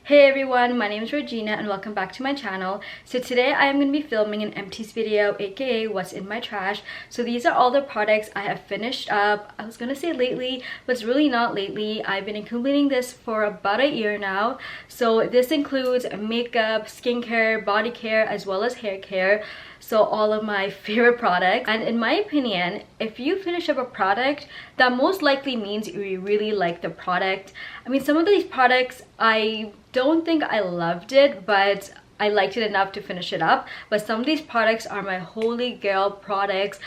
Hey everyone, my name is Regina and welcome back to my channel. So today I am going to be filming an empties video, aka what's in my trash. So these are all the products I have finished up. I was going to say lately, but it's really not lately. I've been accumulating this for about a year now. So this includes makeup, skincare, body care, as well as hair care. So all of my favorite products, and in my opinion, if you finish up a product, that most likely means you really like the product. I mean, some of these products I don't think I loved it, but I liked it enough to finish it up. But some of these products are my holy grail products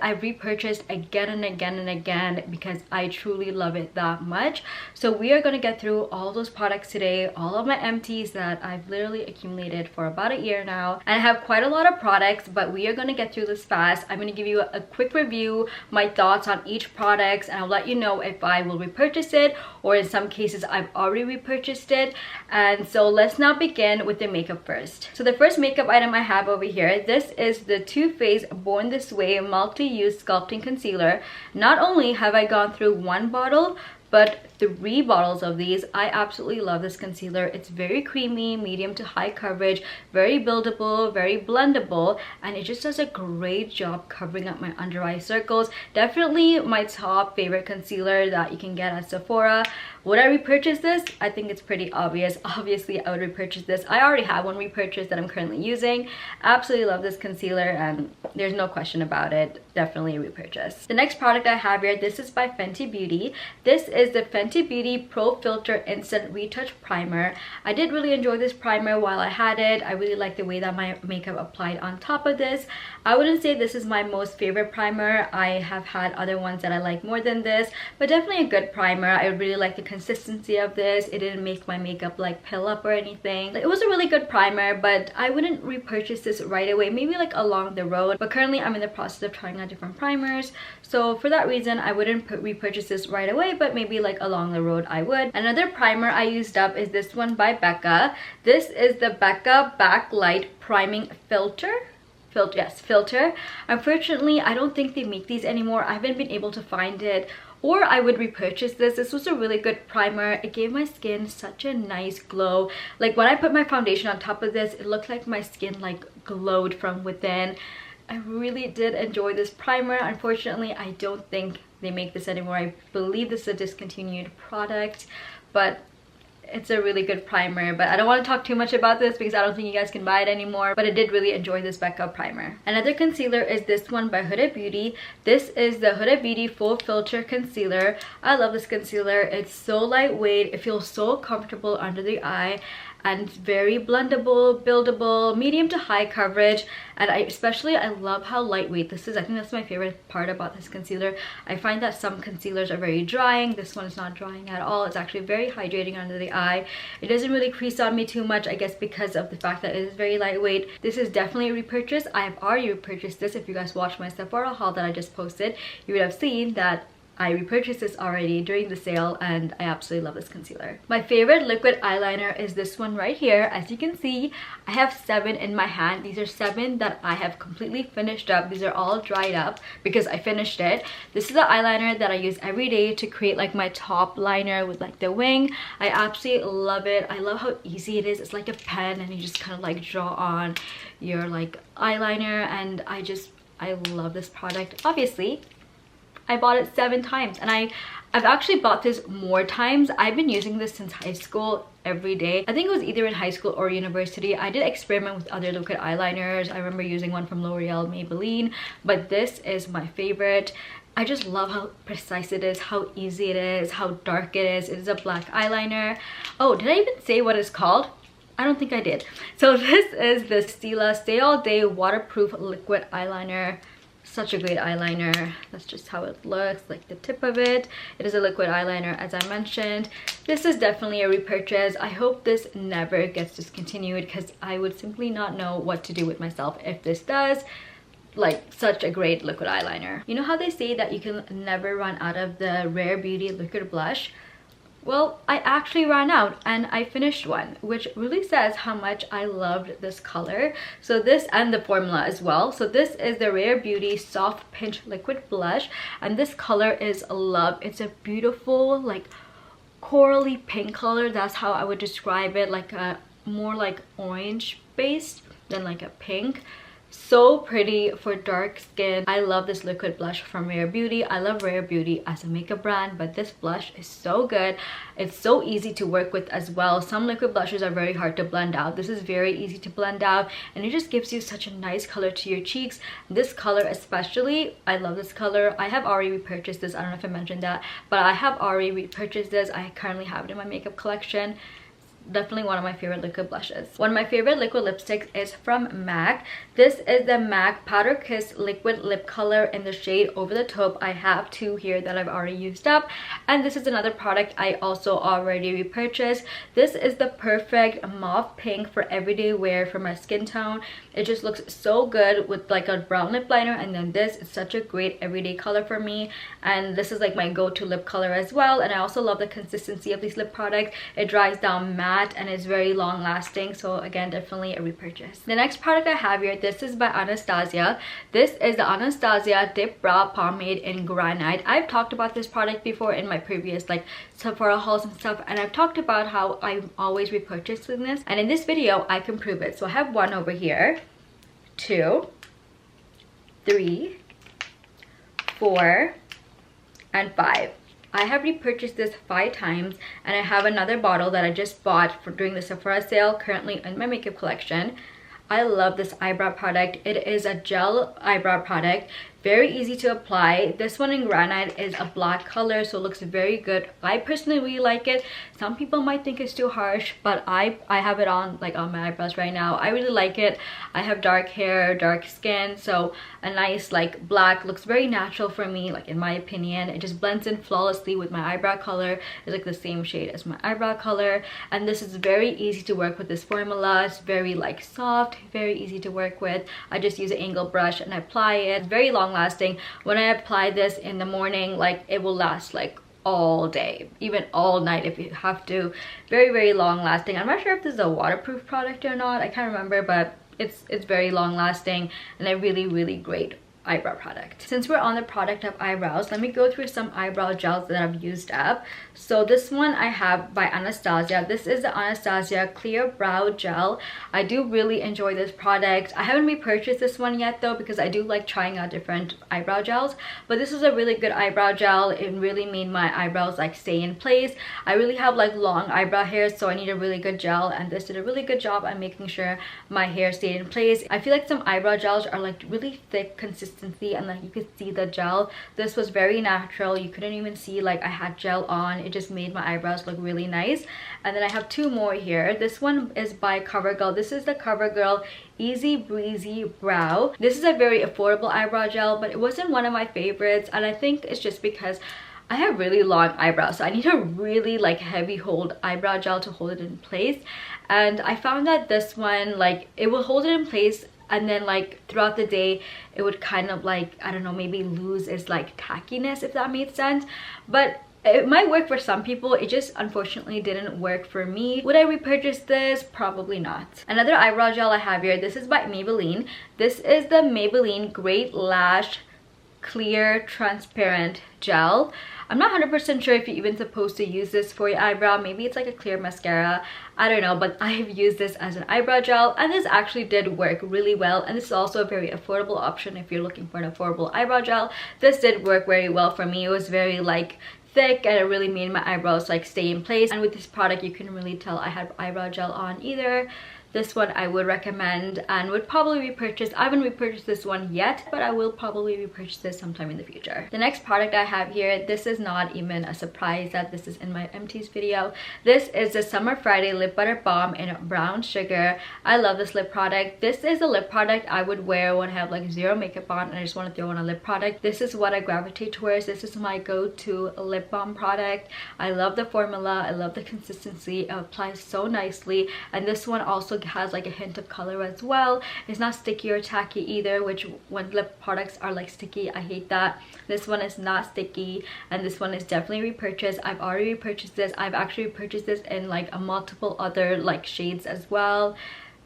I've repurchased again and again and again because I truly love it that much. So we are going to get through all those products today, all of my empties that I've literally accumulated for about a year now. And I have quite a lot of products, but we are going to get through this fast. I'm going to give you a quick review, my thoughts on each product, and I'll let you know if I will repurchase it, or in some cases I've already repurchased it. And so let's now begin with the makeup first. So the first makeup item I have over here, this is the Too Faced Born This Way multi-use sculpting concealer. Not only have I gone through one bottle, but 3 bottles of these. I absolutely love this concealer. It's very creamy, medium to high coverage, very buildable, very blendable, and it just does a great job covering up my under eye circles. Definitely my top favorite concealer that you can get at Sephora. Would I repurchase this? I think it's pretty obvious. Obviously I would repurchase this. I already have one repurchased that I'm currently using. Absolutely love this concealer and there's no question about it. Definitely a repurchase. The next product I have here, this is by Fenty Beauty. This is the Fenty Beauty Pro Filter Instant Retouch Primer. I did really enjoy this primer while I had it. I really like the way that my makeup applied on top of this. I wouldn't say this is my most favorite primer. I have had other ones that I like more than this, but definitely a good primer. I really like the consistency of this. It didn't make my makeup like pill up or anything. It was a really good primer, but I wouldn't repurchase this right away, maybe like along the road. But currently I'm in the process of trying out different primers, so for that reason I wouldn't repurchase this right away, but maybe like along the road I would. Another primer I used up is this one by Becca. This is the Becca Backlight Priming Filter. Filter. Unfortunately, I don't think they make these anymore. I haven't been able to find it, or I would repurchase this. This was a really good primer. It gave my skin such a nice glow. Like when I put my foundation on top of this, it looked like my skin like glowed from within. I really did enjoy this primer. Unfortunately, I don't think they make this anymore. I believe this is a discontinued product, but it's a really good primer. But I don't want to talk too much about this because I don't think you guys can buy it anymore, but I did really enjoy this Becca primer. Another concealer is this one by Huda Beauty. This is the Huda Beauty Full Filter Concealer. I love this concealer. It's so lightweight. It feels so comfortable under the eye, and it's very blendable, buildable, medium to high coverage. And I love how lightweight this is. I think that's my favorite part about this concealer. I find that some concealers are very drying. This one is not drying at all. It's actually very hydrating under the eye. It doesn't really crease on me too much, I guess because of the fact that it is very lightweight. This is definitely a repurchase. I have already repurchased this. If you guys watched my Sephora haul that I just posted, you would have seen that I repurchased this already during the sale, and I absolutely love this concealer. My favorite liquid eyeliner is this one right here. As you can see, I have 7 in my hand. These are 7 that I have completely finished up. These are all dried up because I finished it. This is the eyeliner that I use every day to create like my top liner with like the wing. I absolutely love it. I love how easy it is. It's like a pen and you just kind of like draw on your like eyeliner, and I love this product. Obviously I bought it 7 times, and I've actually bought this more times. I've been using this since high school every day. I think it was either in high school or university. I did experiment with other liquid eyeliners. I remember using one from L'Oreal, Maybelline, but this is my favorite. I just love how precise it is, how easy it is, how dark it is. It is a black eyeliner. Oh, did I even say what it's called? I don't think I did. So this is the Stila Stay All Day Waterproof Liquid Eyeliner. Such a great eyeliner. That's just how it looks, like the tip of it. It is a liquid eyeliner, as I mentioned. This is definitely a repurchase. I hope this never gets discontinued because I would simply not know what to do with myself if this does. Like, such a great liquid eyeliner. You know how they say that you can never run out of the Rare Beauty liquid blush? Well, I actually ran out and I finished one, which really says how much I loved this color. So this, and the formula as well. So this is the Rare Beauty Soft Pinch Liquid Blush, and this color is Love. It's a beautiful like corally pink color. That's how I would describe it, like a more like orange based than like a pink. So pretty for dark skin. I love this liquid blush from Rare Beauty. I love Rare Beauty as a makeup brand, but this blush is so good. It's so easy to work with as well. Some liquid blushes are very hard to blend out. This is very easy to blend out, and it just gives you such a nice color to your cheeks. This color especially, I love this color. I have already repurchased this. I don't know if I mentioned that, but I have already repurchased this. I currently have it in my makeup collection. Definitely one of my favorite liquid blushes. One of my favorite liquid lipsticks is from MAC. This is the MAC Powder Kiss liquid lip color in the shade Over the Taupe. I have two here that I've already used up, and this is another product I also already repurchased. This is the perfect mauve pink for everyday wear for my skin tone. It just looks so good with like a brown lip liner, and then this is such a great everyday color for me, and this is like my go-to lip color as well. And I also love the consistency of these lip products. It dries down matte and is very long lasting, so again, definitely a repurchase. The next product I have here, this is by Anastasia. This is the Anastasia Dip Brow Pomade in Granite. I've talked about this product before in my previous like Sephora hauls and stuff, and I've talked about how I'm always repurchasing this, and in this video I can prove it. So I have one over here, 2, 3, 4, and 5. I have repurchased this 5 times, and I have another bottle that I just bought for during the Sephora sale currently in my makeup collection. I love this eyebrow product. It is a gel eyebrow product, very easy to apply. This one in Granite is a black color, so it looks very good. I personally really like it. Some people might think it's too harsh, but I have it on like on my eyebrows right now. I really like it. I have dark hair, dark skin, so a nice like black looks very natural for me, like in my opinion. It just blends in flawlessly with my eyebrow color. It's like the same shade as my eyebrow color, and this is very easy to work with this formula. It's very like soft, very easy to work with. I just use an angle brush and I apply it. It's very long lasting. When I apply this in the morning, like it will last like all day, even all night if you have to. Very long lasting. I'm not sure if this is a waterproof product or not, I can't remember, but it's very long lasting and a really great eyebrow product. Since we're on the product of eyebrows, let me go through some eyebrow gels that I've used up. So this one I have by Anastasia. This is the Anastasia Clear Brow Gel. I do really enjoy this product. I haven't repurchased this one yet though, because I do like trying out different eyebrow gels, but this is a really good eyebrow gel. It really made my eyebrows like stay in place. I really have like long eyebrow hair, so I need a really good gel, and this did a really good job at making sure my hair stayed in place. I feel like some eyebrow gels are like really thick consistency, and like you could see the gel. This was very natural. You couldn't even see like I had gel on. It just made my eyebrows look really nice. And then I have 2 more here. This one is by CoverGirl. This is the CoverGirl Easy Breezy Brow. This is a very affordable eyebrow gel, but it wasn't one of my favorites, and I think it's just because I have really long eyebrows, so I need a really like heavy hold eyebrow gel to hold it in place. And I found that this one, like, it will hold it in place, and then like throughout the day it would kind of like, I don't know, maybe lose its like tackiness, if that made sense. But it might work for some people. It just unfortunately didn't work for me. Would I repurchase this? Probably not. Another eyebrow gel I have here, this is by Maybelline. This is the Maybelline Great Lash Clear Transparent Gel. I'm not 100% sure if you're even supposed to use this for your eyebrow. Maybe it's like a clear mascara, I don't know, but I've used this as an eyebrow gel, and this actually did work really well. And this is also a very affordable option if you're looking for an affordable eyebrow gel. This did work very well for me. It was very like thick, and it really made my eyebrows like stay in place. And with this product you couldn't really tell I had eyebrow gel on either. This one I would recommend and would probably repurchase. I haven't repurchased this one yet, but I will probably repurchase this sometime in the future. The next product I have here, this is not even a surprise that this is in my Empties video. This is the Summer Friday Lip Butter Balm in Brown Sugar. I love this lip product. This is a lip product I would wear when I have like zero makeup on and I just want to throw on a lip product. This is what I gravitate towards. This is my go-to lip balm product. I love the formula. I love the consistency. It applies so nicely, and this one also has like a hint of color as well. It's not sticky or tacky either, which when lip products are like sticky, I hate that. This one is not sticky, and this one is definitely repurchased. I've already repurchased this. I've actually repurchased this in like a multiple other like shades as well.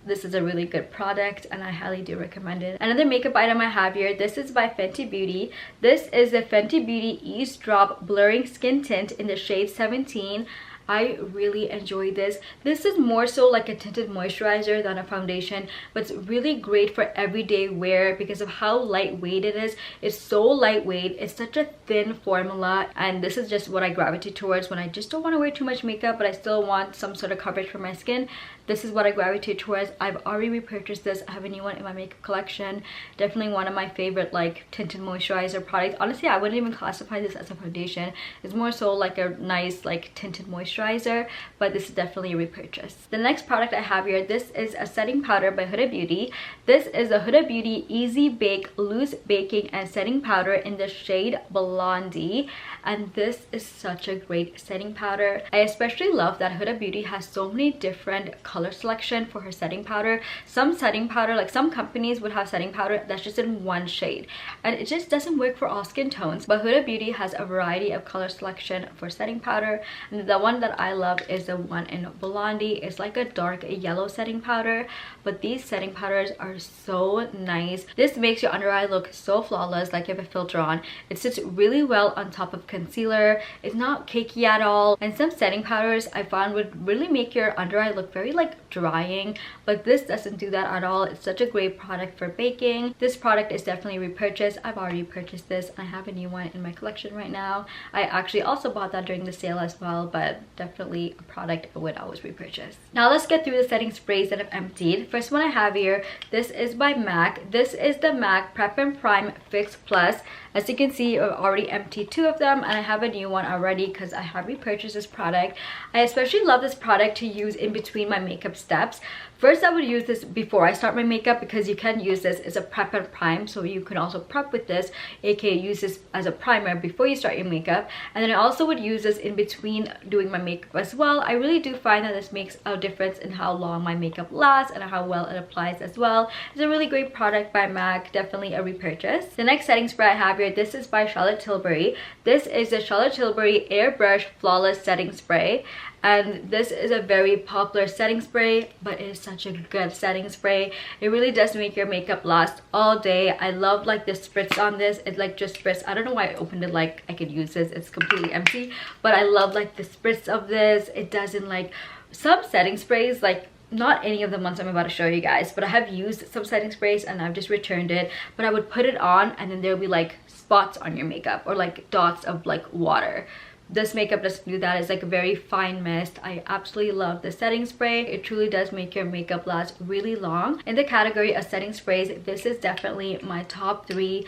This is a really good product and I highly do recommend it. Another makeup item I have here, this is by Fenty Beauty. This is the Fenty Beauty Ease Drop Blurring Skin Tint in the shade 17. I really enjoy this. This is more so like a tinted moisturizer than a foundation, but it's really great for everyday wear because of how lightweight it is. It's so lightweight, it's such a thin formula, and this is just what I gravitate towards when I just don't want to wear too much makeup but I still want some sort of coverage for my skin. This is what I gravitate towards. I've already repurchased this. I have a new one in my makeup collection. Definitely one of my favorite like tinted moisturizer products. Honestly, I wouldn't even classify this as a foundation. It's more so like a nice like tinted moisturizer, but this is definitely a repurchase. The next product I have here, this is a setting powder by Huda Beauty. This is a Huda Beauty Easy Bake Loose Baking and Setting Powder in the shade Blondie, and this is such a great setting powder. I especially love that Huda Beauty has so many different color selection for her setting powder. Some setting powder, like some companies would have setting powder that's just in one shade, and it just doesn't work for all skin tones. But Huda Beauty has a variety of color selection for setting powder, and the one that I love is the one in Blondie. It's like a dark yellow setting powder, but these setting powders are so nice. This makes your under eye look so flawless, like you have a filter on. It sits really well on top of concealer. It's not cakey at all, and some setting powders I found would really make your under eye look very like drying, but this doesn't do that at all. It's such a great product for baking. This product is definitely a repurchase. I've already purchased this. I have a new one in my collection right now. I actually also bought that during the sale as well, but definitely a product I would always repurchase. Now let's get through the setting sprays that I've emptied. First one I have here, this is by MAC. This is the MAC Prep and Prime Fix Plus. As you can see, I've already emptied 2 of them, and I have a new one already because I have repurchased this product. I especially love this product to use in between my makeup steps. First, I would use this before I start my makeup because you can use this as a prep and prime, so you can also prep with this, aka use this as a primer before you start your makeup. And then I also would use this in between doing my makeup as well. I really do find that this makes a difference in how long my makeup lasts and how well it applies as well. It's a really great product by MAC, definitely a repurchase. The next setting spray I have here, this is by Charlotte Tilbury. This is the Charlotte Tilbury Airbrush Flawless Setting Spray, and this is a very popular setting spray, but it is such a good setting spray. It really does make your makeup last all day. I love like the spritz on this. It like just spritz. I don't know why I opened it like I could use this. It's completely empty, but I love like the spritz of this. It doesn't like some setting sprays, like not any of the ones I'm about to show you guys, but I have used some setting sprays and I've just returned it. But I would put it on and then there'll be like spots on your makeup or like dots of like water. This makeup doesn't do that. It's like a very fine mist. I absolutely love the setting spray. It truly does make your makeup last really long. In the category of setting sprays, this is definitely my top 3.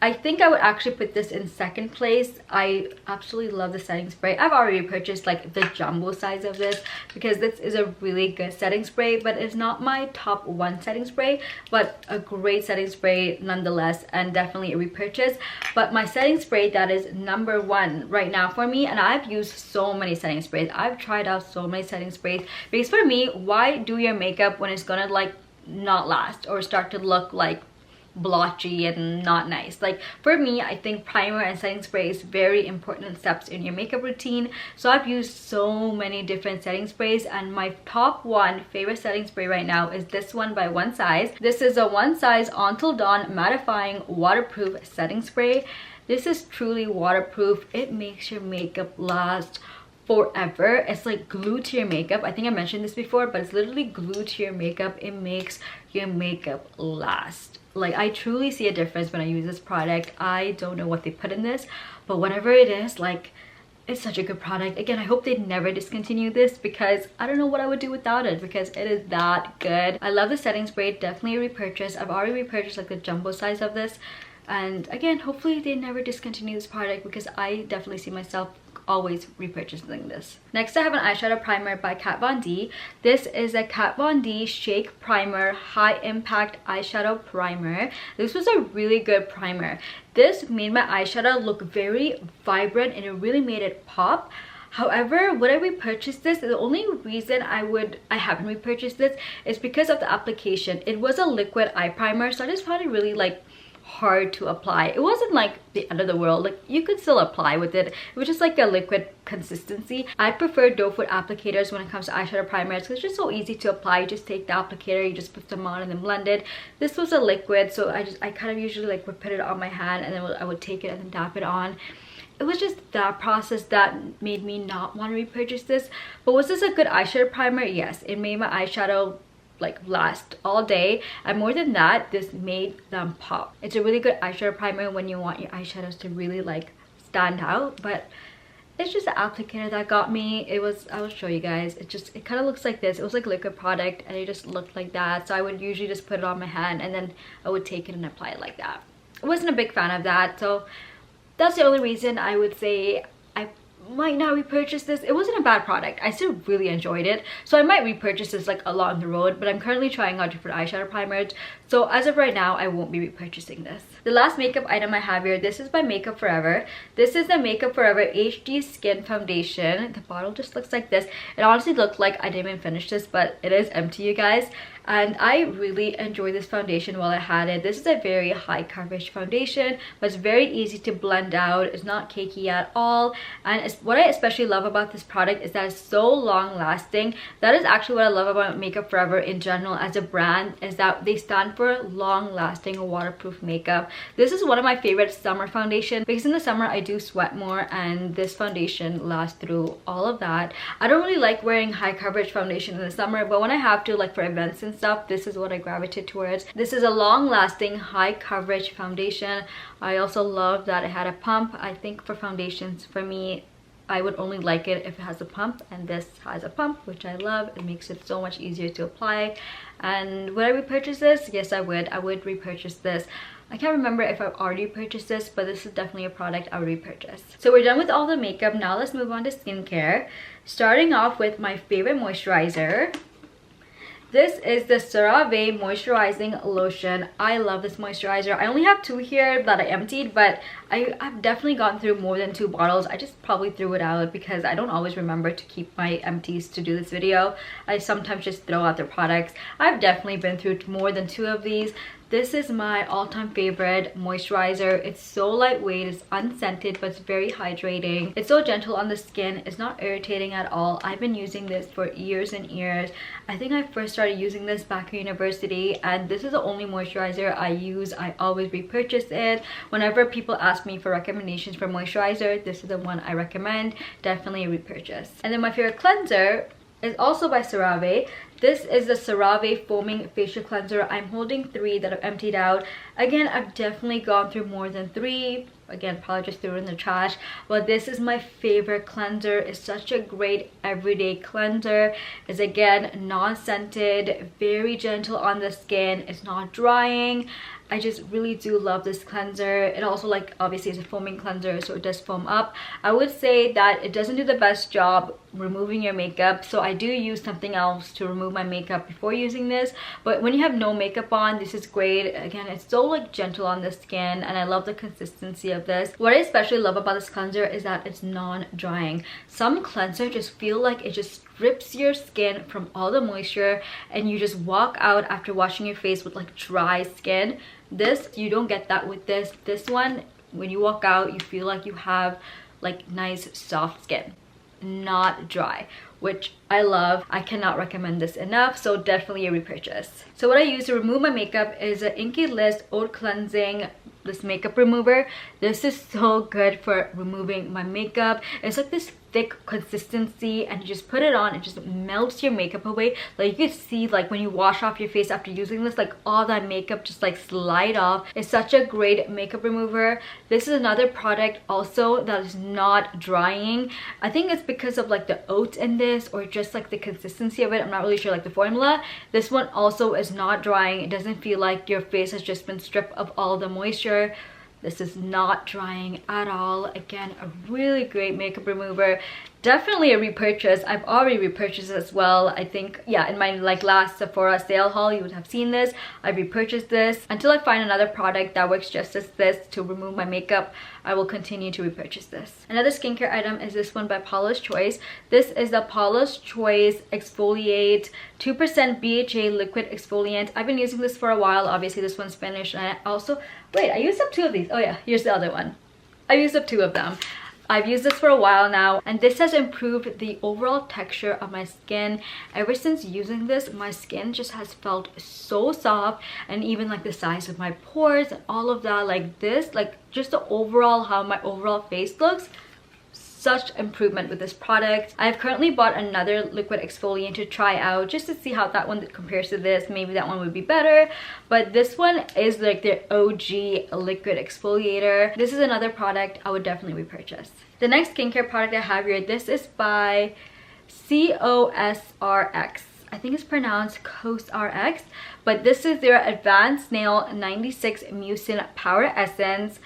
I think I would actually put this in second place. I absolutely love the setting spray. I've already purchased like the jumbo size of this because this is a really good setting spray, but it's not my top 1 setting spray, but a great setting spray nonetheless, and definitely a repurchase. But my setting spray that is number 1 right now for me, and I've used so many setting sprays. I've tried out so many setting sprays because for me, why do your makeup when it's gonna like not last or start to look like blotchy and not nice? Like for me, I think primer and setting spray is very important steps in your makeup routine. So I've used so many different setting sprays, and my top 1 favorite setting spray right now is this one by One Size. This is a One Size Until Dawn Mattifying Waterproof Setting Spray. This is truly waterproof. It makes your makeup last forever. It's like glued to your makeup. I think I mentioned this before, but it's literally glued to your makeup. It makes your makeup last. Like I truly see a difference when I use this product. I don't know what they put in this, but whatever it is, like it's such a good product. Again, I hope they never discontinue this because I don't know what I would do without it because it is that good. I love the setting spray. Definitely a repurchase. I've already repurchased like the jumbo size of this, and again, hopefully they never discontinue this product because I definitely see myself always repurchasing this. Next, I have an eyeshadow primer by Kat Von D. This is a Kat Von D Shake Primer High Impact Eyeshadow Primer. This was a really good primer. This made my eyeshadow look very vibrant and it really made it pop. However, would I repurchase this? The only reason I haven't repurchased this is because of the application. It was a liquid eye primer, so I just found it really like hard to apply. It wasn't like the end of the world, like you could still apply with it. It was just like a liquid consistency. I prefer doe foot applicators when it comes to eyeshadow primers because it's just so easy to apply. You just take the applicator, you just put them on and then blend it. This was a liquid, so I kind of usually like would put it on my hand and then I would take it and then dab it on. it was just that process that made me not want to repurchase this. But was this a good eyeshadow primer? Yes, it made my eyeshadow like last all day, and more than that, this made them pop. It's a really good eyeshadow primer when you want your eyeshadows to really like stand out. But it's just the applicator that got me. It was, I will show you guys, it kind of looks like this. It was like liquid product and it just looked like that, so I would usually just put it on my hand and then I would take it and apply it like that. I wasn't a big fan of that, so that's the only reason I would say I might not repurchase this. It wasn't a bad product, I still really enjoyed it, so I might repurchase this like along the road, but I'm currently trying out different eyeshadow primers, so as of right now I won't be repurchasing this. The last makeup item I have here, this is by Makeup Forever. This is the Makeup Forever HD Skin Foundation. The bottle just looks like this. It honestly looked like I didn't even finish this, but it is empty, you guys. And I really enjoyed this foundation while I had it. This is a very high coverage foundation, but it's very easy to blend out. It's not cakey at all. And it's, what I especially love about this product is that it's so long lasting. That is actually what I love about Makeup Forever in general as a brand, is that they stand for long lasting waterproof makeup. This is one of my favorite summer foundations because in the summer I do sweat more, and this foundation lasts through all of that. I don't really like wearing high coverage foundation in the summer, but when I have to, like for events and stuff, this is what I gravitate towards. This is a long-lasting high coverage foundation. I also love that it had a pump. I think for foundations, for me, I would only like it if it has a pump, and this has a pump, which I love. It makes it so much easier to apply. And would I repurchase this? Yes, I would repurchase this. I can't remember if I've already purchased this, but this is definitely a product I would repurchase. So we're done with all the makeup. Now let's move on to skincare. Starting off with my favorite moisturizer. This is the CeraVe Moisturizing Lotion. I love this moisturizer. I only have two here that I emptied, but I've definitely gone through more than 2 bottles. I just probably threw it out because I don't always remember to keep my empties to do this video. I sometimes just throw out their products. I've definitely been through more than 2 of these. This is my all-time favorite moisturizer. It's so lightweight, it's unscented, but it's very hydrating. It's so gentle on the skin, it's not irritating at all. I've been using this for years and years. I think I first started using this back in university, and this is the only moisturizer I use. I always repurchase it. Whenever people ask me for recommendations for moisturizer, this is the one I recommend. Definitely repurchase. And then my favorite cleanser is also by CeraVe. This is the CeraVe Foaming Facial Cleanser. I'm holding 3 that I've emptied out. Again, I've definitely gone through more than 3. Again, probably just threw it in the trash. But this is my favorite cleanser. It's such a great everyday cleanser. It's again non-scented, very gentle on the skin. It's not drying. I just really do love this cleanser. It also, like, obviously is a foaming cleanser, so it does foam up. I would say that it doesn't do the best job removing your makeup, so I do use something else to remove my makeup before using this. But when you have no makeup on, this is great. Again, it's so like gentle on the skin, and I love the consistency of this. What I especially love about this cleanser is that it's non-drying. Some cleansers just feel like it just strips your skin from all the moisture, and you just walk out after washing your face with like dry skin. This, you don't get that with this. This one, when you walk out, you feel like you have like nice soft skin, not dry, which I love. I cannot recommend this enough, so definitely a repurchase. So what I use to remove my makeup is an Inkey List Oat Cleansing this makeup remover. This is so good for removing my makeup. It's like this thick consistency, and you just put it on, it just melts your makeup away. Like you can see, like when you wash off your face after using this, like all that makeup just like slide off. It's such a great makeup remover. This is another product also that is not drying. I think it's because of like the oats in this, or just like the consistency of it. I'm not really sure, like the formula. This one also is not drying. It doesn't feel like your face has just been stripped of all the moisture. This is not drying at all. Again, a really great makeup remover. Definitely a repurchase. I've already repurchased as well. I think, yeah, in my like last Sephora sale haul, you would have seen this. I repurchased this. Until I find another product that works just as this to remove my makeup, I will continue to repurchase this. Another skincare item is this one by Paula's Choice. This is the Paula's Choice Exfoliate 2% BHA Liquid Exfoliant. I've been using this for a while. Obviously, this one's finished. And I also, wait, I used up 2 of these. Oh yeah, here's the other one. I used up 2 of them. I've used this for a while now, and this has improved the overall texture of my skin. Ever since using this, my skin just has felt so soft, and even like the size of my pores and all of that, like this, like just the overall, how my overall face looks, such improvement with this product. I've currently bought another liquid exfoliant to try out just to see how that one compares to this. Maybe that one would be better, but this one is like their OG liquid exfoliator. This is another product I would definitely repurchase. The next skincare product I have here, this is by COSRX. I think it's pronounced COSRX, but this is their Advanced Nail 96 Mucin Power Essence.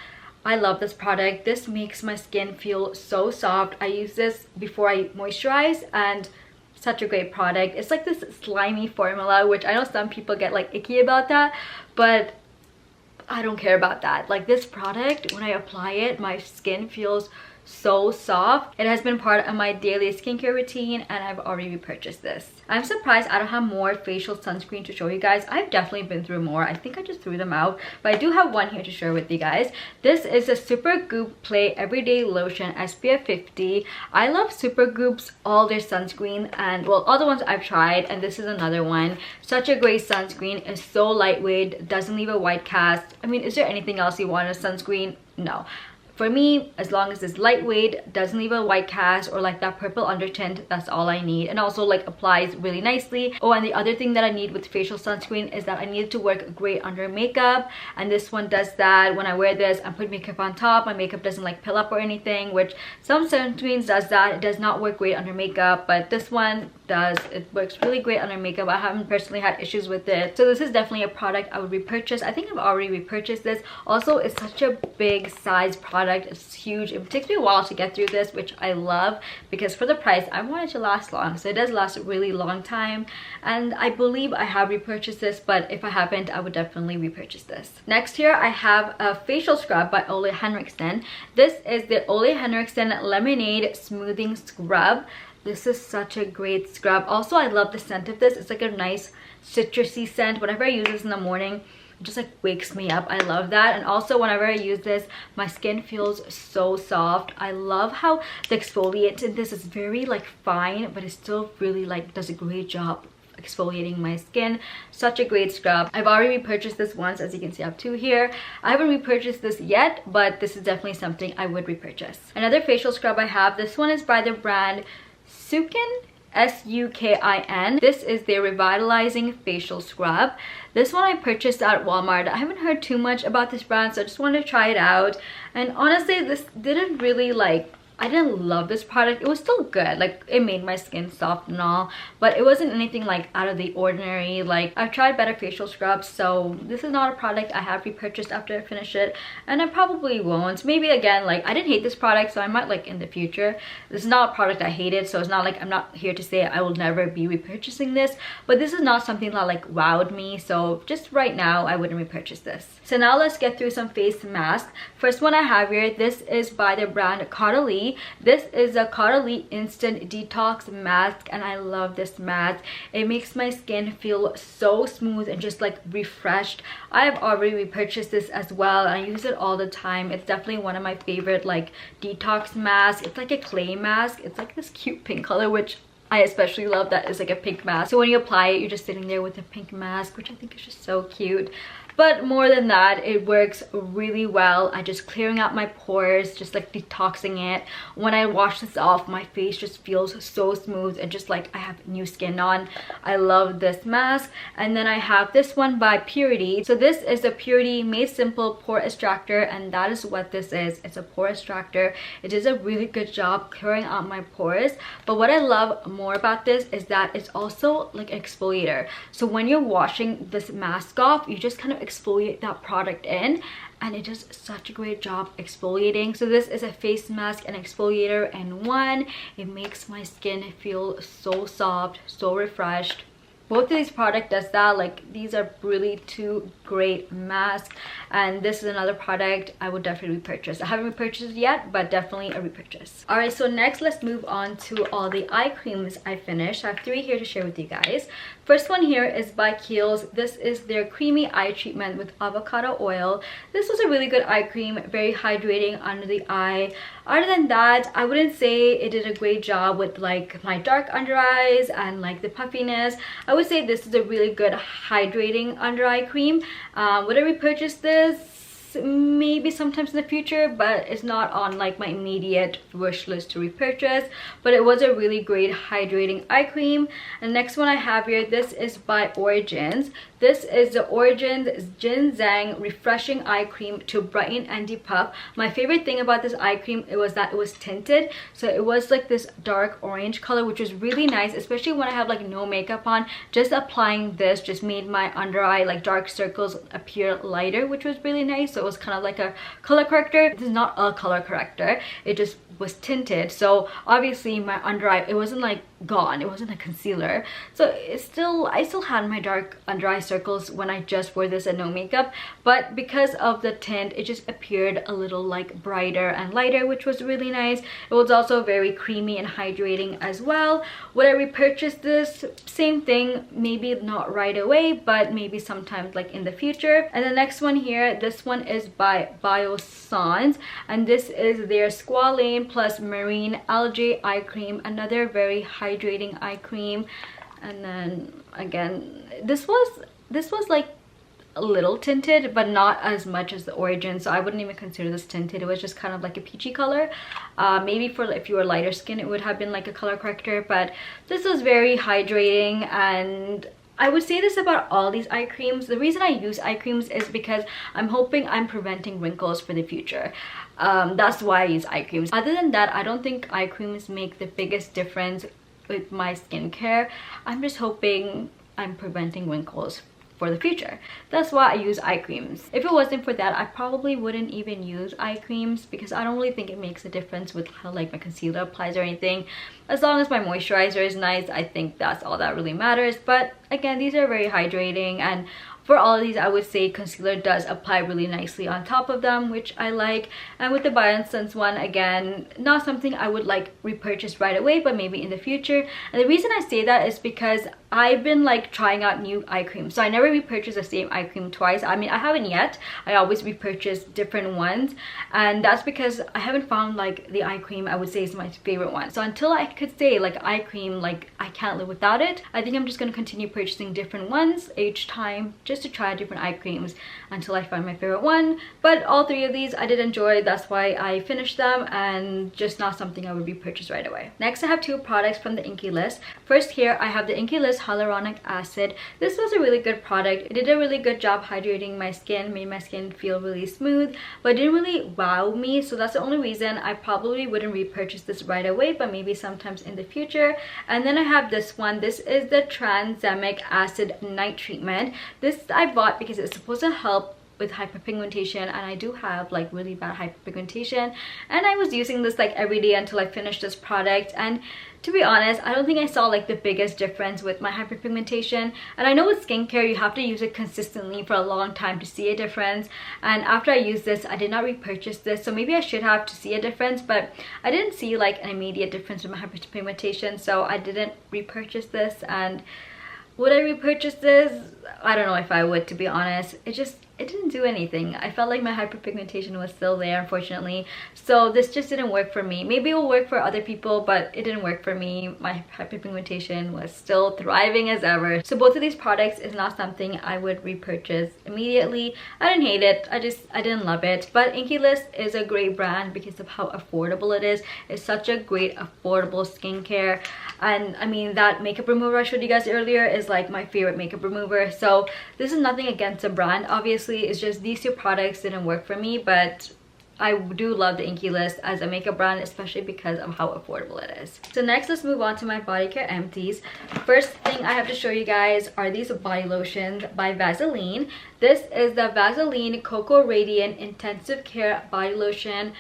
I love this product. This makes my skin feel so soft. I use this before I moisturize, and such a great product. It's like this slimy formula, which I know some people get like icky about that, but I don't care about that. Like this product, when I apply it, my skin feels so soft. It has been part of my daily skincare routine, and I've already repurchased this. I'm surprised I don't have more facial sunscreen to show you guys. I've definitely been through more. I think I just threw them out, but I do have one here to share with you guys. This is a Supergoop Play Everyday Lotion SPF 50. I love Supergoop's all their sunscreen, and well, all the ones I've tried, and this is another one. Such a great sunscreen. It's so lightweight, doesn't leave a white cast. I mean, is there anything else you want in a sunscreen? No. For me, as long as it's lightweight, doesn't leave a white cast or like that purple undertint, that's all I need. And also like applies really nicely. Oh, and the other thing that I need with facial sunscreen is that I need it to work great under makeup. And this one does that. When I wear this, I put makeup on top. My makeup doesn't like pill up or anything, which some sunscreens does that. It does not work great under makeup, but this one does. It works really great under makeup. I haven't personally had issues with it. So this is definitely a product I would repurchase. I think I've already repurchased this. Also, it's such a big size product. It's huge. It takes me a while to get through this, which I love, because for the price I want it to last long. So it does last a really long time, and I believe I have repurchased this, but if I haven't, I would definitely repurchase this. Next here I have a facial scrub by Ole Henriksen. This is the Ole Henriksen Lemonade Smoothing Scrub. This is such a great scrub. Also, I love the scent of this. It's like a nice citrusy scent. Whenever I use this in the morning, it just like wakes me up. I love that. And also whenever I use this, my skin feels so soft. I love how the exfoliant in this is very like fine, but it still really like does a great job exfoliating my skin. Such a great scrub. I've already repurchased this once. As you can see, I have two here. I haven't repurchased this yet, but this is definitely something I would repurchase. Another facial scrub I have, this one is by the brand Sukin, S-U-K-I-N. This is their revitalizing facial scrub. This one I purchased at Walmart. I haven't heard too much about this brand, so I just wanted to try it out. And honestly, this didn't really like, I didn't love this product. It was still good. Like, it made my skin soft and all, but it wasn't anything like out of the ordinary. Like, I've tried better facial scrubs, so this is not a product I have repurchased after I finish it, and I probably won't. Maybe again, like, I didn't hate this product, so I might like in the future. This is not a product I hated, so it's not like I'm not here to say I will never be repurchasing this, but this is not something that like wowed me, so just right now I wouldn't repurchase this. So now let's get through some face masks. First one I have here, this is by the brand Caudalie. This is a Caudalie Instant Detox Mask, and I love this mask. It makes my skin feel so smooth and just like refreshed. I have already repurchased this as well, and I use it all the time. It's definitely one of my favorite like detox masks. It's like a clay mask. It's like this cute pink color, which I especially love. That is like a pink mask. So when you apply it, you're just sitting there with a pink mask, which I think is just so cute. But more than that, it works really well. I just clearing out my pores, just like detoxing it. When I wash this off, my face just feels so smooth and just like I have new skin on. I love this mask. And then I have this one by Purity. So this is the Purity Made Simple Pore Extractor, and that is what this is. It's a pore extractor. It does a really good job clearing out my pores. But what I love more about this is that it's also like an exfoliator. So when you're washing this mask off, you just kind of exfoliate that product in, and it does such a great job exfoliating. So this is a face mask and exfoliator in one. It makes my skin feel so soft, so refreshed. both of these products does that. Like, these are really two great masks, and this is another product I would definitely repurchase. I haven't repurchased it yet, but definitely a repurchase. All right, so next let's move on to all the eye creams I finished. I have 3 here to share with you guys. First one here is by Kiehl's. This is their creamy eye treatment with avocado oil. This was a really good eye cream, very hydrating under the eye. Other than that, I wouldn't say it did a great job with like my dark under eyes and like the puffiness. I would say this is a really good hydrating under eye cream. Would I repurchase this? Maybe sometimes in the future, but it's not on like my immediate wish list to repurchase. But it was a really great hydrating eye cream. And next one I have here, this is by Origins. This is the Origins Ginseng Refreshing Eye Cream to brighten and depuff. My favorite thing about this eye cream, it was that it was tinted, so it was like this dark orange color, which was really nice, especially when I have like no makeup on. Just applying this just made my under eye like dark circles appear lighter, which was really nice. So it was kind of like a color corrector. This is not a color corrector, it just was tinted, so obviously my under eye, it wasn't like gone, it wasn't a concealer, so I still had my dark under eye circles when I just wore this and no makeup, but because of the tint it just appeared a little like brighter and lighter, which was really nice. It was also very creamy and hydrating as well. Would I repurchase this? Same thing, maybe not right away, but maybe sometime like in the future. And the next one here, this one is by Biossance, and this is their Squalane plus Marine Algae eye cream, another very hydrating eye cream. And then again, this was like a little tinted, but not as much as the Origin, so I wouldn't even consider this tinted. It was just kind of like a peachy color. Maybe for if you were lighter skin it would have been like a color corrector, but this was very hydrating. And I would say this about all these eye creams. The reason I use eye creams is because I'm hoping I'm preventing wrinkles for the future. That's why I use eye creams. Other than that, I don't think eye creams make the biggest difference with my skincare. I'm just hoping I'm preventing wrinkles for the future. That's why I use eye creams. If it wasn't for that, I probably wouldn't even use eye creams, because I don't really think it makes a difference with how like my concealer applies or anything. As long as my moisturizer is nice, I think that's all that really matters. But again, these are very hydrating, and for all of these I would say concealer does apply really nicely on top of them, which I like. And with the Biossance one, again, not something I would like repurchase right away, but maybe in the future. And the reason I say that is because I've been like trying out new eye creams, so I never repurchase the same eye cream twice. I mean, I haven't yet. I always repurchase different ones, and that's because I haven't found like the eye cream I would say is my favorite one. So until I could say like eye cream, like I can't live without it, I think I'm just going to continue purchasing different ones each time, just to try different eye creams until I find my favorite one. But all 3 of these I did enjoy, that's why I finished them, and just not something I would repurchase right away. Next I have 2 products from the Inkey List. First here I have the Inkey List hyaluronic acid. This was a really good product. It did a really good job hydrating my skin, made my skin feel really smooth, but it didn't really wow me, so that's the only reason I probably wouldn't repurchase this right away, but maybe sometimes in the future. And then I have this one. This is the tranexamic acid night treatment. This I bought because it's supposed to help with hyperpigmentation, and I do have like really bad hyperpigmentation, and I was using this like every day until I finished this product. And to be honest, I don't think I saw like the biggest difference with my hyperpigmentation. And I know with skincare you have to use it consistently for a long time to see a difference, and after I used this I did not repurchase this, so maybe I should have to see a difference, but I didn't see like an immediate difference with my hyperpigmentation, so I didn't repurchase this. And would I repurchase this? I don't know if I would, to be honest. It didn't do anything. I felt like my hyperpigmentation was still there, unfortunately. So this just didn't work for me. Maybe it will work for other people, but it didn't work for me. My hyperpigmentation was still thriving as ever. So both of these products is not something I would repurchase immediately. I didn't hate it. I didn't love it. But Inkey List is a great brand because of how affordable it is. It's such a great affordable skincare. And I mean, that makeup remover I showed you guys earlier is like my favorite makeup remover. So this is nothing against the brand, obviously. It's just these 2 products didn't work for me, but I do love the Inkey List as a makeup brand, especially because of how affordable it is. So next, let's move on to my Bodycare Empties. First thing I have to show you guys are these body lotions by Vaseline. This is the Vaseline Cocoa Radiant Intensive Care Body Lotion.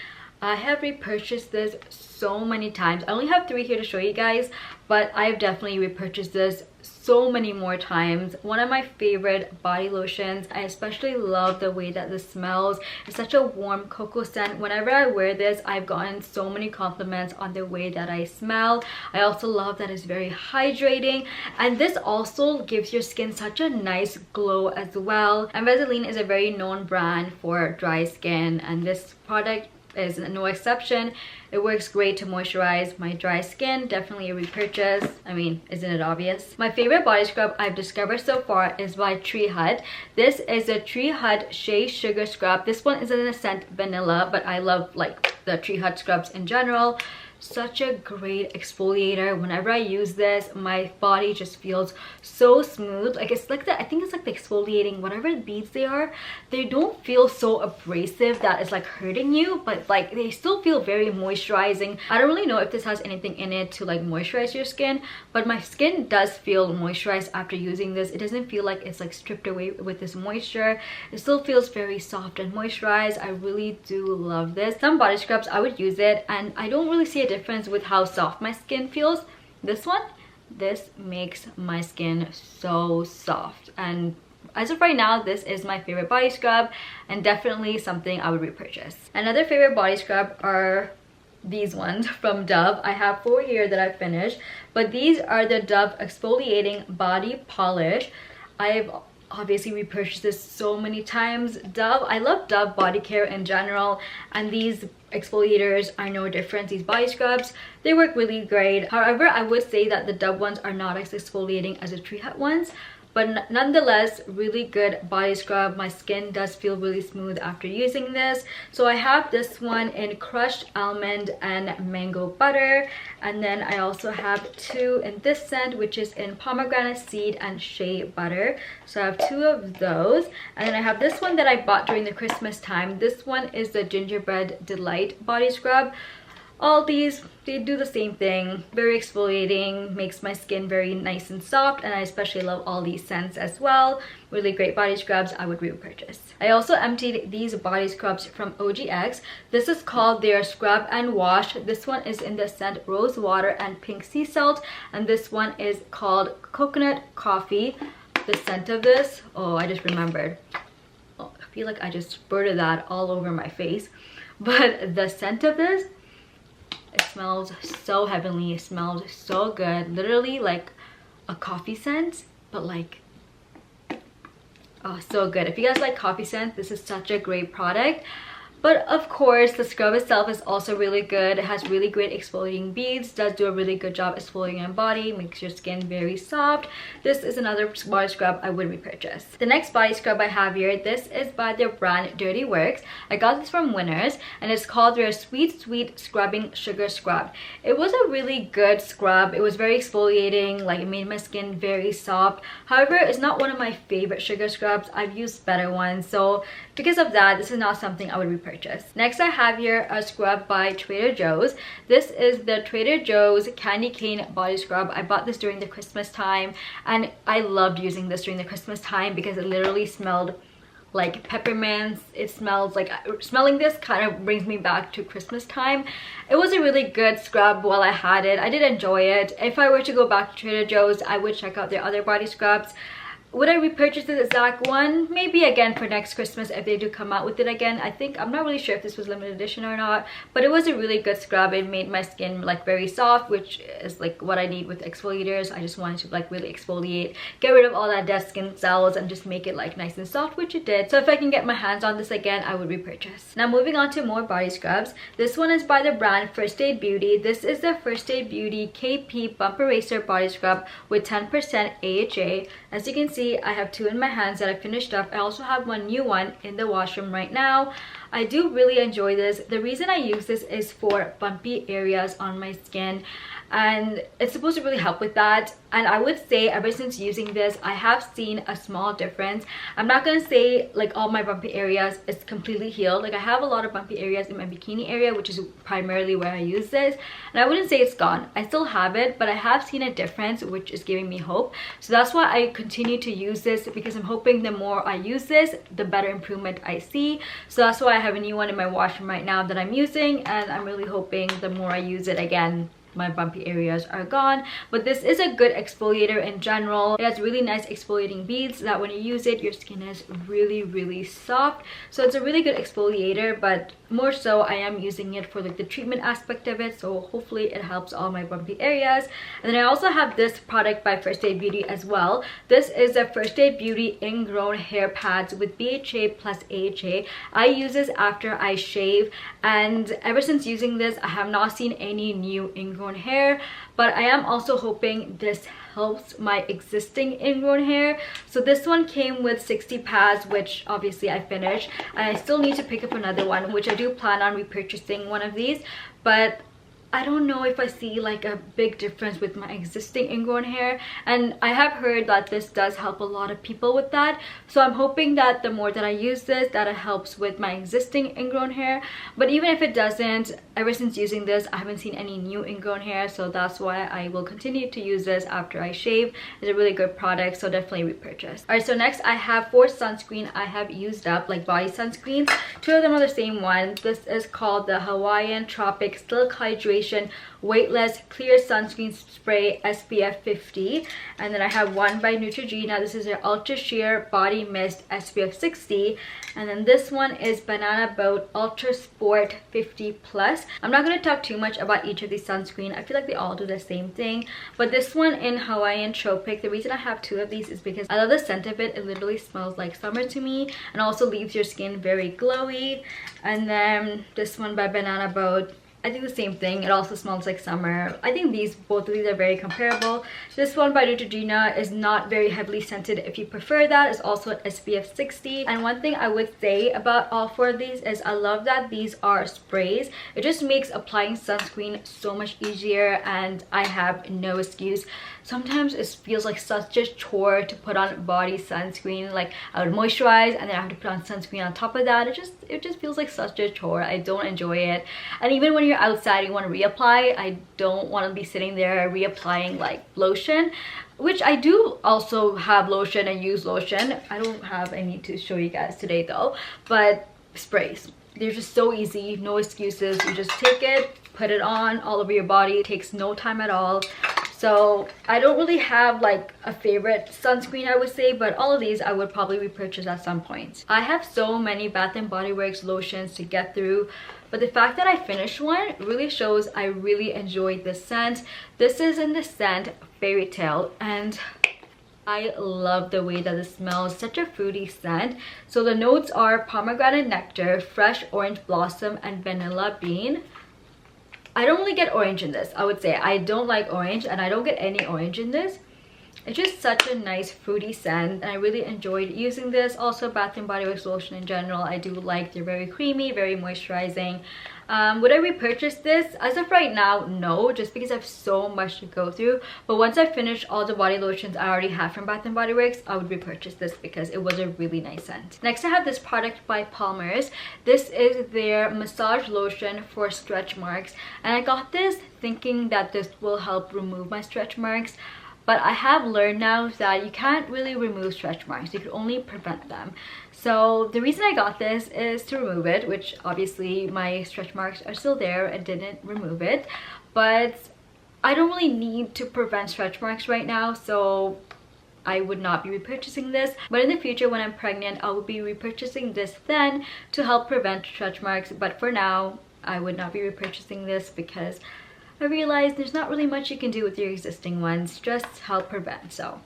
I have repurchased this so many times. I only have 3 here to show you guys, but I've definitely repurchased this so many more times. One of my favorite body lotions. I especially love the way that this smells. It's such a warm cocoa scent. Whenever I wear this, I've gotten so many compliments on the way that I smell. I also love that it's very hydrating, and this also gives your skin such a nice glow as well. And Vaseline is a very known brand for dry skin, and this product is no exception. It works great to moisturize my dry skin. Definitely a repurchase. I mean, isn't it obvious? My favorite body scrub I've discovered so far is by Tree Hut. This is a Tree Hut Shea Sugar Scrub. This one is in the scent vanilla, but I love like the Tree Hut scrubs in general. Such a great exfoliator. Whenever I use this, my body just feels so smooth. Like it's like the, I think it's like the exfoliating whatever beads they are, they don't feel so abrasive that it's like hurting you, but like they still feel very moisturizing. I don't really know if this has anything in it to like moisturize your skin, but my skin does feel moisturized after using this. It doesn't feel like it's like stripped away with this moisture. It still feels very soft and moisturized. I really do love this. Some body scrubs I would use it and I don't really see a difference with how soft my skin feels. This makes my skin so soft, and as of right now, this is my favorite body scrub and definitely something I would repurchase. Another favorite body scrub are these ones from Dove. I have 4 here that I've finished, but these are the Dove exfoliating body polish. I've obviously repurchased this so many times. Dove, I love Dove body care in general, and these exfoliators are no different. These body scrubs, they work really great. However, I would say that the Dove ones are not as exfoliating as the Tree Hut ones, but nonetheless really good body scrub. My skin does feel really smooth after using this. So I have this one in crushed almond and mango butter, and then I also have 2 in this scent, which is in pomegranate seed and shea butter. So I have 2 of those, and then I have this one that I bought during the Christmas time. This one is the gingerbread delight body scrub. All these, they do the same thing. Very exfoliating, makes my skin very nice and soft, and I especially love all these scents as well. Really great body scrubs. I would repurchase. I also emptied these body scrubs from OGX. This is called their Scrub and Wash. This one is in the scent Rose Water and Pink Sea Salt, and this one is called Coconut Coffee. The scent of this, oh, I just remembered. Oh, I feel like I just spurted that all over my face. But the scent of this, it smells so heavenly. It smells so good. Literally like a coffee scent, but like, oh, so good. If you guys like coffee scents, this is such a great product. But of course, the scrub itself is also really good. It has really great exfoliating beads, does do a really good job exfoliating your body, makes your skin very soft. This is another body scrub I would repurchase. The next body scrub I have here, this is by the brand Dirty Works. I got this from Winners, and it's called their Sweet Sweet Scrubbing Sugar Scrub. It was a really good scrub. It was very exfoliating, like it made my skin very soft. However, it's not one of my favorite sugar scrubs. I've used better ones, so because of that, this is not something I would repurchase. Next, I have here a scrub by Trader Joe's. This is the Trader Joe's Candy Cane Body Scrub. I bought this during the Christmas time, and I loved using this during the Christmas time because it literally smelled like peppermints. It smells like, smelling this kind of brings me back to Christmas time. It was a really good scrub while I had it. I did enjoy it. If I were to go back to Trader Joe's, I would check out their other body scrubs. Would I repurchase this exact one? Maybe again for next Christmas if they do come out with it again. I'm not really sure if this was limited edition or not, but it was a really good scrub. It made my skin like very soft, which is like what I need with exfoliators. I just wanted to like really exfoliate, get rid of all that dead skin cells, and just make it like nice and soft, which it did. So if I can get my hands on this again, I would repurchase. Now moving on to more body scrubs. This one is by the brand First Aid Beauty. This is the First Aid Beauty KP Bump Eraser Body Scrub with 10% AHA. As you can see, I have 2 in my hands that I finished up. I also have one new one in the washroom right now. I do really enjoy this. The reason I use this is for bumpy areas on my skin, and it's supposed to really help with that. And I would say ever since using this, I have seen a small difference. I'm not gonna say like all my bumpy areas is completely healed. Like I have a lot of bumpy areas in my bikini area, which is primarily where I use this, and I wouldn't say it's gone. I still have it, but I have seen a difference, which is giving me hope. So that's why I continue to use this, because I'm hoping the more I use this, the better improvement I see. So that's why I have a new one in my washroom right now that I'm using, and I'm really hoping the more I use it again, my bumpy areas are gone. But this is a good exfoliator in general. It has really nice exfoliating beads that when you use it, your skin is really soft. So it's a really good exfoliator, but more so I am using it for like the treatment aspect of it, so hopefully it helps all my bumpy areas. And then I also have this product by First Aid Beauty as well. This is the First Aid Beauty Ingrown Hair Pads with BHA plus AHA. I use this after I shave, and ever since using this I have not seen any new ingrown hair, but I am also hoping this helps my existing ingrown hair. So this one came with 60 pads, which obviously I finished, and I still need to pick up another one, which I do plan on repurchasing one of these, but I don't know if I see like a big difference with my existing ingrown hair, and I have heard that this does help a lot of people with that. So I'm hoping that the more that I use this, that it helps with my existing ingrown hair. But even if it doesn't, ever since using this I haven't seen any new ingrown hair, so that's why I will continue to use this after I shave. It's a really good product, so definitely repurchase. Alright, so next I have 4 sunscreen I have used up, like body sunscreens. 2 of them are the same one. This is called the Hawaiian Tropic Silk Hydration Weightless Clear Sunscreen Spray SPF 50, and then I have one by Neutrogena. This is their Ultra Sheer Body Mist SPF 60, and then this one is Banana Boat Ultra Sport 50 Plus. I'm not going to talk too much about each of these sunscreen. I feel like they all do the same thing, but this one in Hawaiian Tropic, the reason I have 2 of these is because I love the scent of it. It literally smells like summer to me, and also leaves your skin very glowy. And then this one by Banana Boat, I think the same thing. It also smells like summer. I think both of these are very comparable. This one by Neutrogena is not very heavily scented. If you prefer that, it's also at SPF 60. And one thing I would say about all 4 of these is I love that these are sprays. It just makes applying sunscreen so much easier, and I have no excuse. Sometimes it feels like such a chore to put on body sunscreen. Like I would moisturize and then I have to put on sunscreen on top of that. It just feels like such a chore. I don't enjoy it. And even when you're outside and you want to reapply, I don't want to be sitting there reapplying like lotion, which I do also have lotion and use lotion. I don't have any to show you guys today though, but sprays, they're just so easy, no excuses. You just take it, put it on all over your body. It takes no time at all. So I don't really have like a favorite sunscreen, I would say, but all of these I would probably repurchase at some point. I have so many Bath & Body Works lotions to get through, but the fact that I finished one really shows I really enjoyed this scent. This is in the scent Fairy Tale, and I love the way that it smells. Such a fruity scent. So the notes are pomegranate nectar, fresh orange blossom, and vanilla bean. I don't really get orange in this, I would say. I don't like orange, and I don't get any orange in this. It's just such a nice fruity scent, and I really enjoyed using this. Also, Bath & Body Works lotion in general, I do like. They're very creamy, very moisturizing. Would I repurchase this? As of right now, no, just because I have so much to go through. But once I finish all the body lotions I already have from Bath & Body Works, I would repurchase this because it was a really nice scent. Next, I have this product by Palmer's. This is their massage lotion for stretch marks, and I got this thinking that this will help remove my stretch marks. But I have learned now that you can't really remove stretch marks. You can only prevent them. So the reason I got this is to remove it, which obviously my stretch marks are still there. I didn't remove it. But I don't really need to prevent stretch marks right now, so I would not be repurchasing this. But in the future, when I'm pregnant, I will be repurchasing this then to help prevent stretch marks. But for now, I would not be repurchasing this because I realized there's not really much you can do with your existing ones, just help prevent. So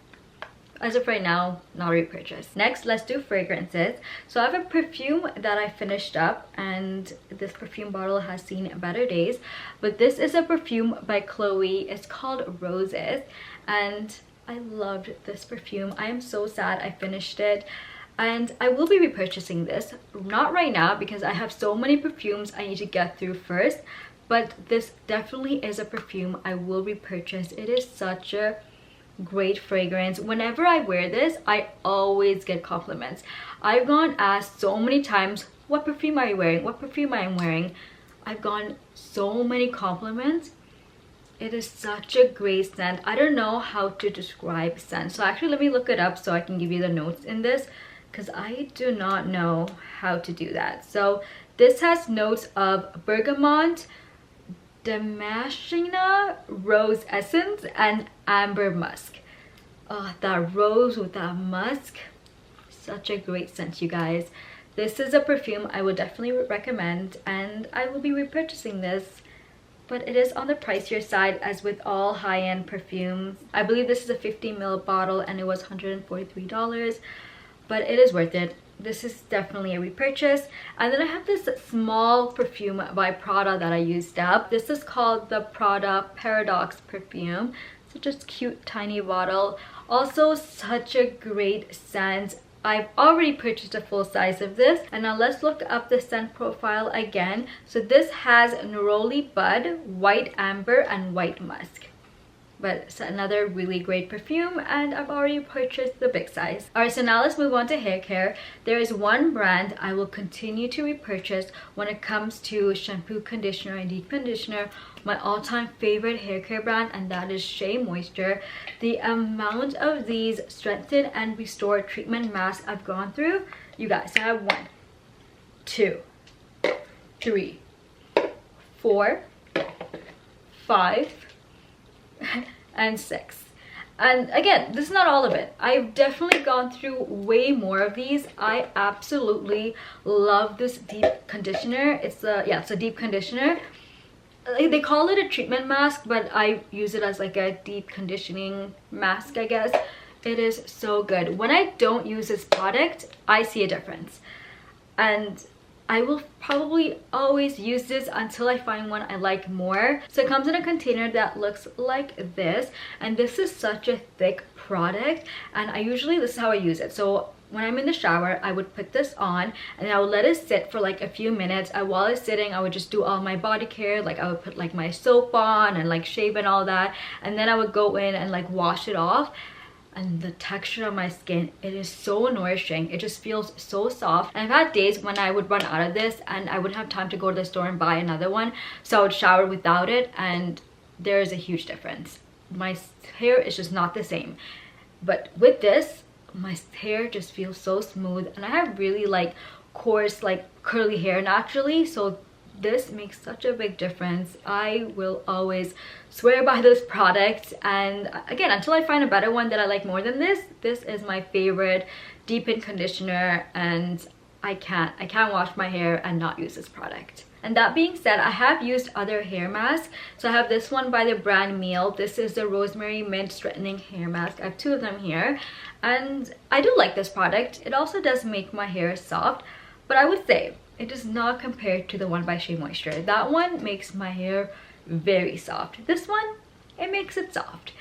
as of right now, not repurchase. Next, let's do fragrances. So I have a perfume that I finished up, and this perfume bottle has seen better days. But this is a perfume by Chloe. It's called Roses, and I loved this perfume. I am so sad I finished it. And I will be repurchasing this. Not right now because I have so many perfumes I need to get through first. But this definitely is a perfume I will repurchase. It is such a great fragrance. Whenever I wear this, I always get compliments. I've gone asked so many times, what perfume are you wearing? What perfume I am wearing? I've gotten so many compliments. It is such a great scent. I don't know how to describe scent. So actually, let me look it up so I can give you the notes in this, because I do not know how to do that. So this has notes of bergamot, Damascena Rose Essence and Amber Musk. Oh, that rose with that musk, such a great scent, you guys. This is a perfume I would definitely recommend, and I will be repurchasing this, but it is on the pricier side as with all high-end perfumes. I believe this is a 50 ml bottle and it was $143, but it is worth it. This is definitely a repurchase. And then I have this small perfume by Prada that I used up. This is called the Prada Paradox perfume. Such a cute tiny bottle. Also such a great scent. I've already purchased a full size of this, and now let's look up the scent profile again. So this has neroli bud, white amber, and white musk. But it's another really great perfume, and I've already purchased the big size. Alright, so now let's move on to hair care. There is one brand I will continue to repurchase when it comes to shampoo, conditioner, and deep conditioner. My all-time favorite hair care brand, and that is Shea Moisture. The amount of these strengthen and restore treatment masks I've gone through, you guys, I have 1, 2, 3, 4, 5, and 6. And again, this is not all of it. I've definitely gone through way more of these. I absolutely love this deep conditioner. It's a deep conditioner. They call it a treatment mask, but I use it as like a deep conditioning mask, I guess. It is so good. When I don't use this product, I see a difference, and I will probably always use this until I find one I like more. So it comes in a container that looks like this, and this is such a thick product, and this is how I use it. So when I'm in the shower, I would put this on and I would let it sit for like a few minutes, and while it's sitting I would just do all my body care. Like I would put like my soap on and like shave and all that, and then I would go in and like wash it off. And the texture of my skin, it is so nourishing. It just feels so soft. And I've had days when I would run out of this and I wouldn't have time to go to the store and buy another one, so I would shower without it, and there is a huge difference. My hair is just not the same, but with this my hair just feels so smooth, and I have really like coarse like curly hair naturally, so this makes such a big difference. I will always swear by this product, and again, until I find a better one that I like more than this is my favorite deep-in conditioner, and I can't wash my hair and not use this product. And that being said, I have used other hair masks. So I have this one by the brand Meal. This is the Rosemary Mint Strengthening Hair Mask. I have 2 of them here, and I do like this product. It also does make my hair soft, but I would say it does not compare to the one by Shea Moisture. That one makes my hair very soft. This one, it makes it soft.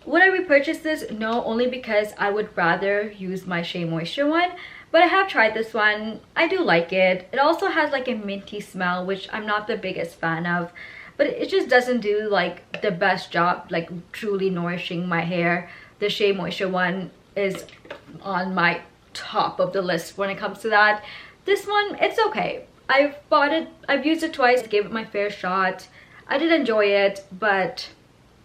Would I repurchase this? No, only because I would rather use my Shea Moisture one. But I have tried this one. I do like it. It also has like a minty smell, which I'm not the biggest fan of. But it just doesn't do like the best job like truly nourishing my hair. The Shea Moisture one is on my top of the list when it comes to that. This one, it's okay. I've bought it, I've used it twice, gave it my fair shot. I did enjoy it, but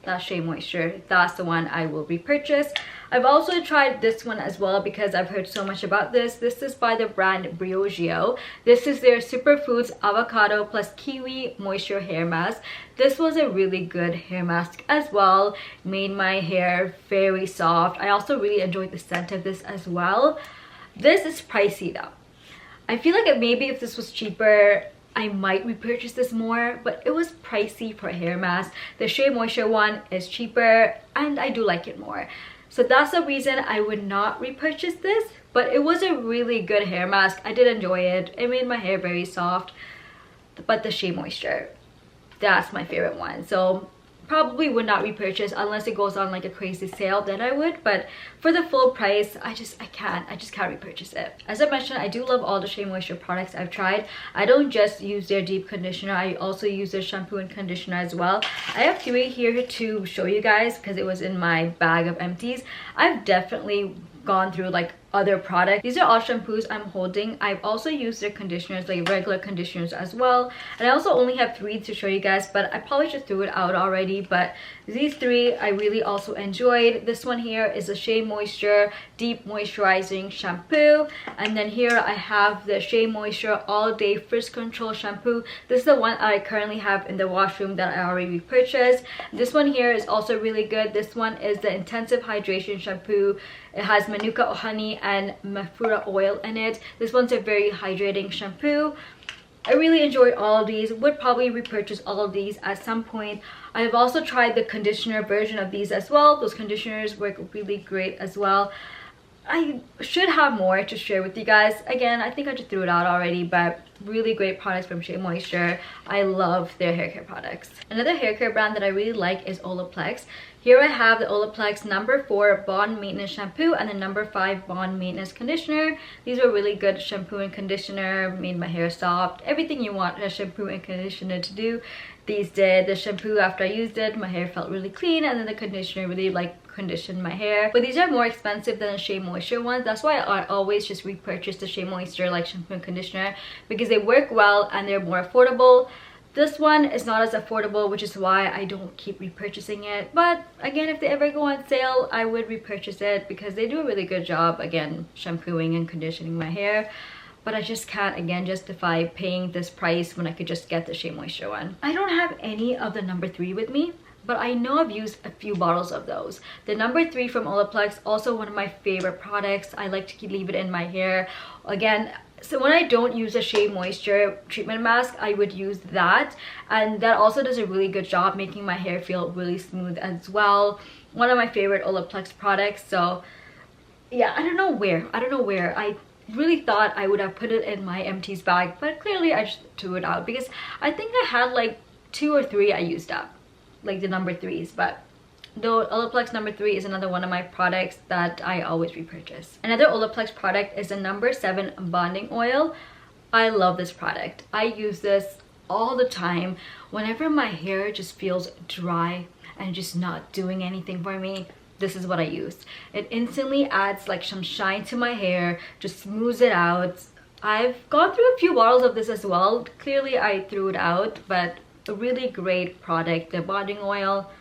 that Shea Moisture, that's the one I will repurchase. I've also tried this one as well because I've heard so much about this. This is by the brand Briogeo. This is their Superfoods Avocado plus Kiwi Moisture Hair Mask. This was a really good hair mask as well. Made my hair very soft. I also really enjoyed the scent of this as well. This is pricey though. I feel like maybe if this was cheaper, I might repurchase this more, but it was pricey for a hair mask. The Shea Moisture one is cheaper, and I do like it more. So that's the reason I would not repurchase this, but it was a really good hair mask. I did enjoy it. It made my hair very soft, but the Shea Moisture, that's my favorite one. So probably would not repurchase unless it goes on like a crazy sale, then I would. But for the full price, I just can't repurchase it. As I mentioned, I do love all the Shea Moisture products I've tried. I don't just use their deep conditioner, I also use their shampoo and conditioner as well. I have 3 here to show you guys because it was in my bag of empties. I've definitely gone through like other products. These are all shampoos I'm holding. I've also used their conditioners, like regular conditioners as well, and I also only have 3 to show you guys, but I probably just threw it out already. But these 3 I really also enjoyed. This one here is a Shea Moisture Deep Moisturizing Shampoo, and then here I have the Shea Moisture All Day Frizz Control Shampoo. This is the one I currently have in the washroom that I already purchased. This one here is also really good. This one is the Intensive Hydration Shampoo. It has manuka honey and mafura oil in it. This one's a very hydrating shampoo. I really enjoyed all of these. Would probably repurchase all of these at some point. I have also tried the conditioner version of these as well. Those conditioners work really great as well. I should have more to share with you guys. Again, I think I just threw it out already, but really great products from Shea Moisture. I love their hair care products. Another hair care brand that I really like is Olaplex. Here I have the Olaplex number 4 Bond Maintenance Shampoo and the number 5 Bond Maintenance Conditioner. These were really good shampoo and conditioner, made my hair soft. Everything you want a shampoo and conditioner to do, these did. The shampoo, after I used it, my hair felt really clean, and then the conditioner really like conditioned my hair. But these are more expensive than the Shea Moisture ones. That's why I always just repurchase the Shea Moisture like shampoo and conditioner, because they work well and they're more affordable. This one is not as affordable, which is why I don't keep repurchasing it. But again, if they ever go on sale, I would repurchase it because they do a really good job, again, shampooing and conditioning my hair. But I just can't, again, justify paying this price when I could just get the Shea Moisture one. I don't have any of the number 3 with me, but I know I've used a few bottles of those. The number 3 from Olaplex, also one of my favorite products. I like to leave it in my hair. Again, so when I don't use a Shea Moisture treatment mask, I would use that, and that also does a really good job making my hair feel really smooth as well. One of my favorite Olaplex products. So yeah, I don't know where I really thought I would have put it in my Empties bag, but clearly I just threw it out because I think I had like 2 or 3 I used up, like the number 3s. But the Olaplex number 3 is another one of my products that I always repurchase. Another Olaplex product is the number 7 Bonding Oil. I love this product. I use this all the time whenever my hair just feels dry and just not doing anything for me. This is what I use. It instantly adds like some shine to my hair, just smooths it out. I've gone through a few bottles of this as well. Clearly I threw it out, but a really great product. The bonding oil,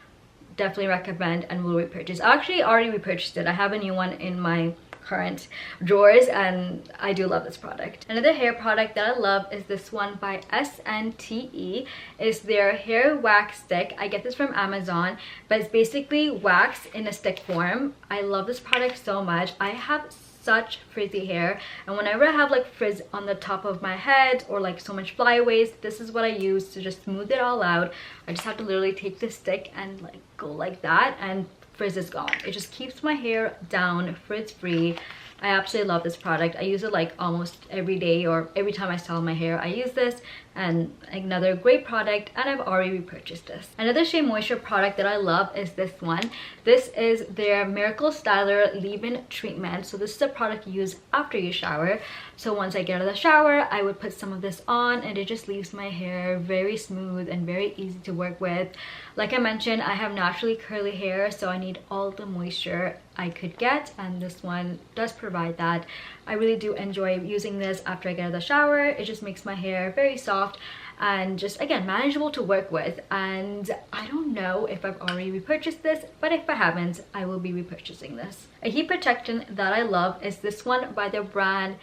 definitely recommend and will repurchase. I actually already repurchased it. I have a new one in my current drawers, and I do love this product. Another hair product that I love is this one by SNTE. Is their hair wax stick. I get this from Amazon, but it's basically wax in a stick form. I love this product so much. I have such frizzy hair, and whenever I have like frizz on the top of my head or like so much flyaways, this is what I use to just smooth it all out. I just have to literally take the stick and like go like that, and frizz is gone. It just keeps my hair down, frizz free. I absolutely love this product. I use it like almost every day, or every time I style my hair I use this, and another great product, and I've already repurchased this. Another Shea Moisture product that I love is this one. This is their Miracle Styler Leave-In Treatment. So this is a product you use after you shower. So once I get out of the shower, I would put some of this on, and it just leaves my hair very smooth and very easy to work with. Like I mentioned, I have naturally curly hair, so I need all the moisture I could get, and this one does provide that. I really do enjoy using this after I get out of the shower. It just makes my hair very soft and just, again, manageable to work with. And I don't know if I've already repurchased this, but if I haven't, I will be repurchasing this. A heat protection that I love is this one by the brand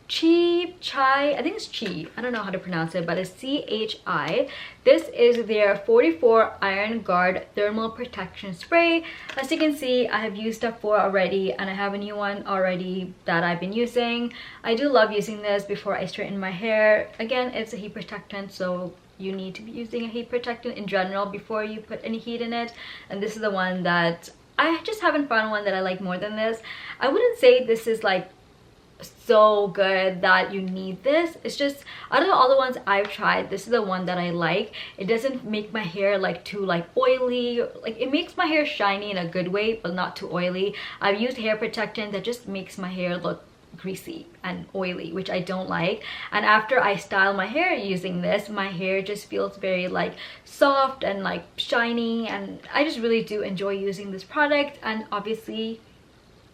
Chai. I think it's Chi. I don't know how to pronounce it, but it's CHI. This is their 44 Iron Guard Thermal Protection Spray. As you can see, I have used up 4 already, and I have a new one already that I've been using. I do love using this before I straighten my hair. Again, it's a heat protectant, so you need to be using a heat protectant in general before you put any heat in it. And this is the one that I just haven't found one that I like more than this. I wouldn't say this is like so good that you need this. It's just, out of all the ones I've tried, this is the one that I like. It doesn't make my hair like too like oily. Like, it makes my hair shiny in a good way, but not too oily. I've used hair protectant that just makes my hair look greasy and oily, which I don't like. And after I style my hair using this, my hair just feels very like soft and like shiny, and I just really do enjoy using this product. And obviously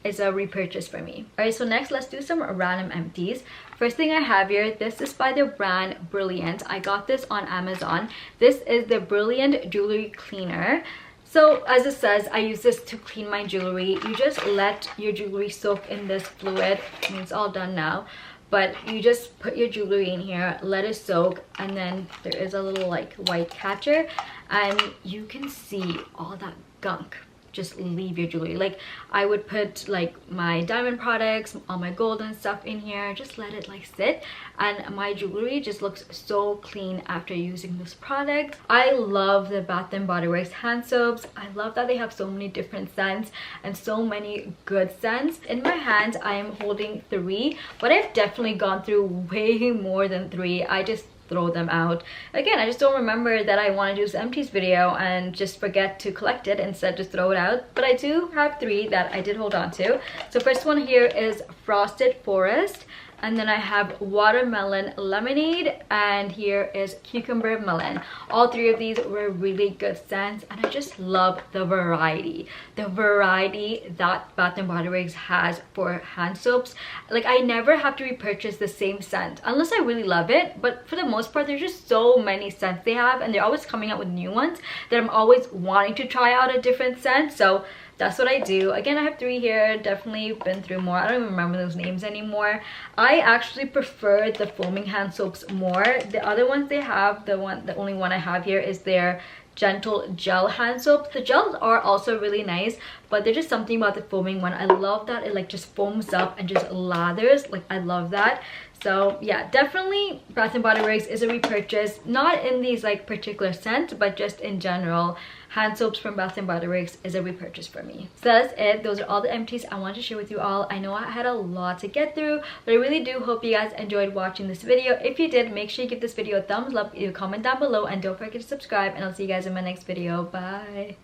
is a repurchase for me. Alright, so next let's do some random empties. First thing I have here, this is by the brand Brilliant. I got this on Amazon. This is the Brilliant Jewelry Cleaner. So as it says, I use this to clean my jewelry. You just let your jewelry soak in this fluid. I mean, it's all done now, but you just put your jewelry in here, let it soak, and then there is a little like white catcher, and you can see all that gunk just leave your jewelry. Like I would put like my diamond products, all my gold and stuff in here, just let it like sit, and my jewelry just looks so clean after using this product. I love the Bath and Body Works hand soaps. I love that they have so many different scents and so many good scents. In my hands I am holding 3, but I've definitely gone through way more than 3. I just throw them out. Again, I just don't remember that I want to do this empties video and just forget to collect it, instead just throw it out. But I do have 3 that I did hold on to. So first one here is Frosted Forest, and then I have Watermelon Lemonade, and here is Cucumber Melon. All 3 of these were really good scents, and I just love the variety. The variety that Bath and Body Works has for hand soaps. Like I never have to repurchase the same scent unless I really love it, but for the most part there's just so many scents they have, and they're always coming out with new ones that I'm always wanting to try out a different scent. So that's what I do. Again, I have 3 here, definitely been through more. I don't even remember those names anymore. I actually prefer the foaming hand soaps more. The other ones they have, the only one I have here is their gentle gel hand soap. The gels are also really nice, but there's just something about the foaming one. I love that it like just foams up and just lathers. Like I love that. So yeah, definitely Bath and Body Works is a repurchase, not in these like particular scents, but just in general. Hand soaps from Bath and Body Works is a repurchase for me. So that's it. Those are all the empties I wanted to share with you all. I know I had a lot to get through, but I really do hope you guys enjoyed watching this video. If you did, make sure you give this video a thumbs up, leave a comment down below, and don't forget to subscribe, and I'll see you guys in my next video. Bye.